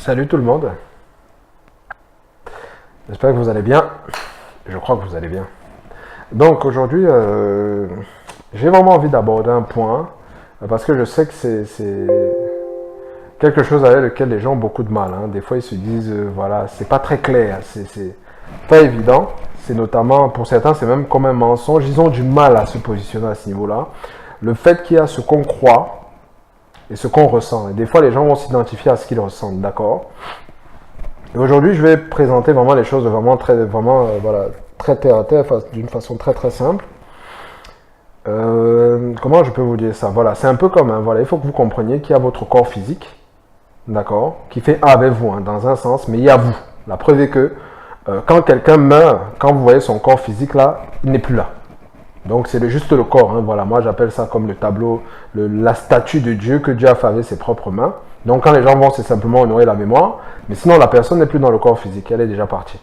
Salut tout le monde, j'espère que vous allez bien, je crois que vous allez bien. Donc aujourd'hui, j'ai vraiment envie d'aborder un point, parce que je sais que c'est quelque chose avec lequel les gens ont beaucoup de mal. Des fois ils se disent, voilà, c'est pas très clair, c'est pas évident, c'est notamment, pour certains c'est même comme un mensonge, ils ont du mal à se positionner à ce niveau-là. Le fait qu'il y a ce qu'on croit, et ce qu'on ressent. Et des fois, les gens vont s'identifier à ce qu'ils ressentent, d'accord? Et aujourd'hui, je vais présenter vraiment les choses vraiment très terre à terre, d'une façon très très simple. Comment je peux vous dire ça? Voilà, c'est un peu comme, voilà, il faut que vous compreniez qu'il y a votre corps physique, d'accord, qui fait un avec vous, dans un sens, mais il y a vous. La preuve est que quand quelqu'un meurt, quand vous voyez son corps physique là, il n'est plus là. Donc c'est juste le corps, voilà, moi j'appelle ça comme le tableau, la statue de Dieu que Dieu a fait avec ses propres mains. Donc quand les gens vont, c'est simplement honorer la mémoire, mais sinon la personne n'est plus dans le corps physique, elle est déjà partie.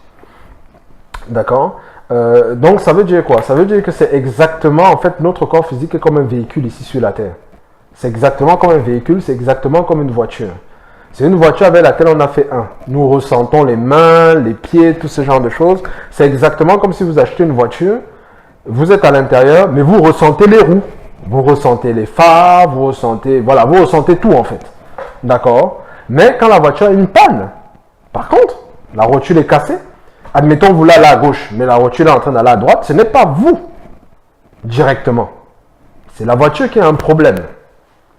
D'accord? Donc ça veut dire quoi? Ça veut dire que c'est exactement, en fait, notre corps physique est comme un véhicule ici sur la Terre. C'est exactement comme un véhicule, c'est exactement comme une voiture. C'est une voiture avec laquelle on a fait un. Nous ressentons les mains, les pieds, tout ce genre de choses. C'est exactement comme si vous achetez une voiture. Vous êtes à l'intérieur, mais vous ressentez les roues, vous ressentez les phares, vous ressentez tout en fait. D'accord? Mais quand la voiture a une panne, par contre, la rotule est cassée, admettons vous là à gauche, mais la rotule est en train d'aller à droite, ce n'est pas vous directement. C'est la voiture qui a un problème.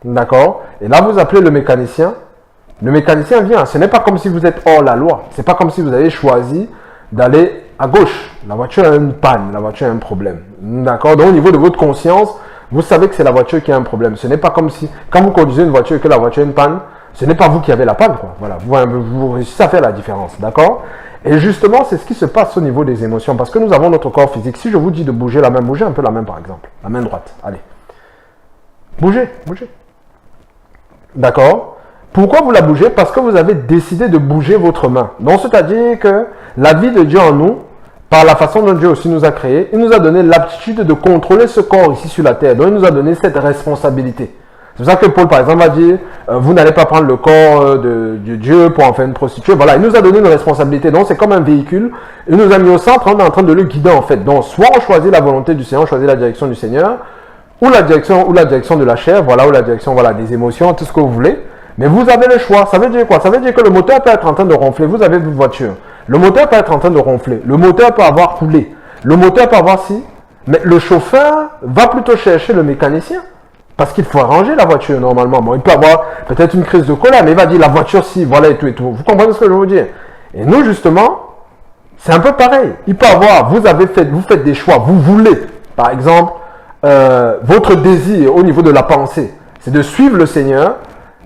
D'accord? Et là, vous appelez le mécanicien. Le mécanicien vient. Ce n'est pas comme si vous êtes hors la loi. Ce n'est pas comme si vous avez choisi d'aller à gauche. La voiture a une panne, la voiture a un problème. D'accord? Donc au niveau de votre conscience, vous savez que c'est la voiture qui a un problème. Ce n'est pas comme si, quand vous conduisez une voiture et que la voiture a une panne, ce n'est pas vous qui avez la panne, quoi. Voilà, vous réussissez à faire la différence. D'accord? Et justement, c'est ce qui se passe au niveau des émotions. Parce que nous avons notre corps physique. Si je vous dis de bouger la main, bougez un peu la main par exemple. La main droite. Allez. Bougez, bougez. D'accord? Pourquoi vous la bougez? Parce que vous avez décidé de bouger votre main. Donc, c'est-à-dire que la vie de Dieu en nous, par la façon dont Dieu aussi nous a créés, il nous a donné l'aptitude de contrôler ce corps ici sur la terre. Donc, il nous a donné cette responsabilité. C'est pour ça que Paul, par exemple, va dire, vous n'allez pas prendre le corps de Dieu pour en faire une prostituée. Voilà, il nous a donné une responsabilité. Donc, c'est comme un véhicule. Il nous a mis au centre, on est en train de le guider, en fait. Donc, soit on choisit la volonté du Seigneur, on choisit la direction du Seigneur, ou la direction de la chair, voilà, ou la direction, voilà, des émotions, tout ce que vous voulez. Mais vous avez le choix. Ça veut dire quoi? Ça veut dire que le moteur peut être en train de ronfler. Vous avez votre voiture. Le moteur peut être en train de ronfler. Le moteur peut avoir coulé. Le moteur peut avoir si. Mais le chauffeur va plutôt chercher le mécanicien. Parce qu'il faut arranger la voiture normalement. Bon, il peut avoir peut-être une crise de colère, mais il va dire la voiture si, voilà et tout et tout. Vous comprenez ce que je veux dire? Et nous, justement, c'est un peu pareil. Il peut avoir, vous faites des choix. Vous voulez, par exemple, votre désir au niveau de la pensée, c'est de suivre le Seigneur.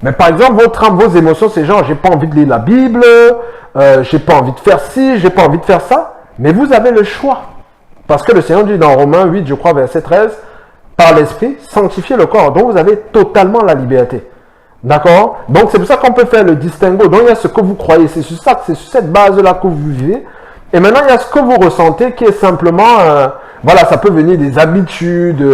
Mais par exemple, votre âme, vos émotions, c'est genre, j'ai pas envie de lire la Bible, j'ai pas envie de faire ci, j'ai pas envie de faire ça. Mais vous avez le choix. Parce que le Seigneur dit dans Romains 8, je crois, verset 13, par l'Esprit, sanctifiez le corps. Donc vous avez totalement la liberté. D'accord? Donc c'est pour ça qu'on peut faire le distinguo. Donc il y a ce que vous croyez, c'est sur cette base-là que vous vivez. Et maintenant, il y a ce que vous ressentez qui est simplement, voilà, ça peut venir des habitudes,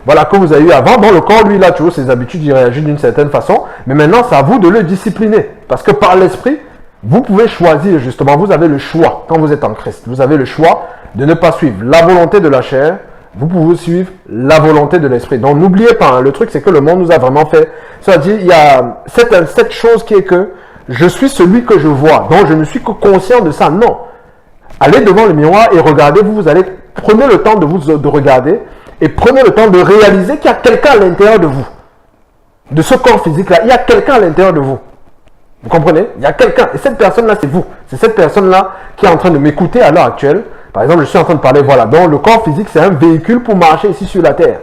voilà, que vous avez eu avant. Dans le corps, lui, là, toujours ses habitudes, il réagit d'une certaine façon. Mais maintenant, c'est à vous de le discipliner. Parce que par l'Esprit, vous pouvez choisir, justement, vous avez le choix, quand vous êtes en Christ. Vous avez le choix de ne pas suivre la volonté de la chair. Vous pouvez suivre la volonté de l'Esprit. Donc, n'oubliez pas, le truc, c'est que le monde nous a vraiment fait. C'est-à-dire, il y a cette chose qui est que je suis celui que je vois. Donc, je ne suis que conscient de ça. Non. Allez devant le miroir et regardez, prenez le temps de regarder et prenez le temps de réaliser qu'il y a quelqu'un à l'intérieur de vous. De ce corps physique-là, il y a quelqu'un à l'intérieur de vous. Vous comprenez? Il y a quelqu'un. Et cette personne-là, c'est vous. C'est cette personne-là qui est en train de m'écouter à l'heure actuelle. Par exemple, je suis en train de parler, voilà. Donc, le corps physique, c'est un véhicule pour marcher ici sur la terre.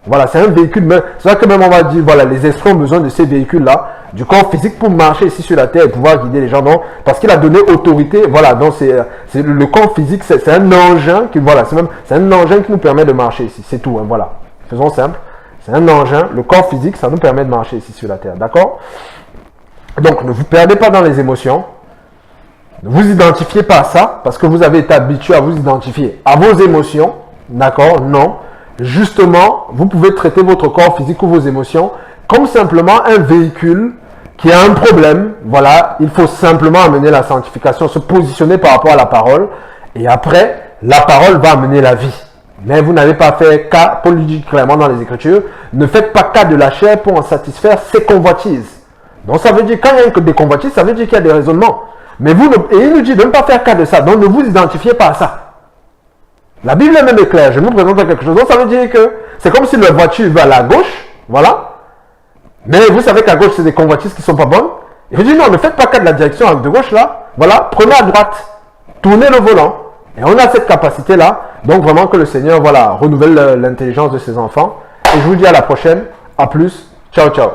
Voilà, c'est un véhicule. C'est vrai que même on va dire, voilà, les esprits ont besoin de ces véhicules-là, du corps physique pour marcher ici sur la terre et pouvoir guider les gens. Donc, parce qu'il a donné autorité, voilà. Donc, le corps physique, c'est un engin qui, voilà, c'est un engin qui nous permet de marcher ici. C'est tout, voilà. Faisons simple. C'est un engin. Le corps physique, ça nous permet de marcher ici sur la terre. D'accord? Donc, ne vous perdez pas dans les émotions. Ne vous identifiez pas à ça parce que vous avez été habitué à vous identifier à vos émotions. D'accord? Non. Justement, vous pouvez traiter votre corps physique ou vos émotions comme simplement un véhicule qui a un problème, voilà, il faut simplement amener la sanctification, se positionner par rapport à la parole, et après, la parole va amener la vie. Mais vous n'avez pas fait cas, Paul dit clairement dans les Écritures, ne faites pas cas de la chair pour en satisfaire ses convoitises. Donc ça veut dire, quand il y a des convoitises, ça veut dire qu'il y a des raisonnements. Mais vous, et il nous dit de ne pas faire cas de ça, donc ne vous identifiez pas à ça. La Bible elle-même est claire, je nous présente quelque chose. Donc ça veut dire que c'est comme si la voiture va à la gauche, voilà. Mais vous savez qu'à gauche, c'est des convoitises qui ne sont pas bonnes. Il vous dit non, ne faites pas cas de la direction de gauche là. Voilà, prenez à droite, tournez le volant. Et on a cette capacité-là. Donc vraiment que le Seigneur, voilà, renouvelle l'intelligence de ses enfants. Et je vous dis à la prochaine. À plus. Ciao, ciao.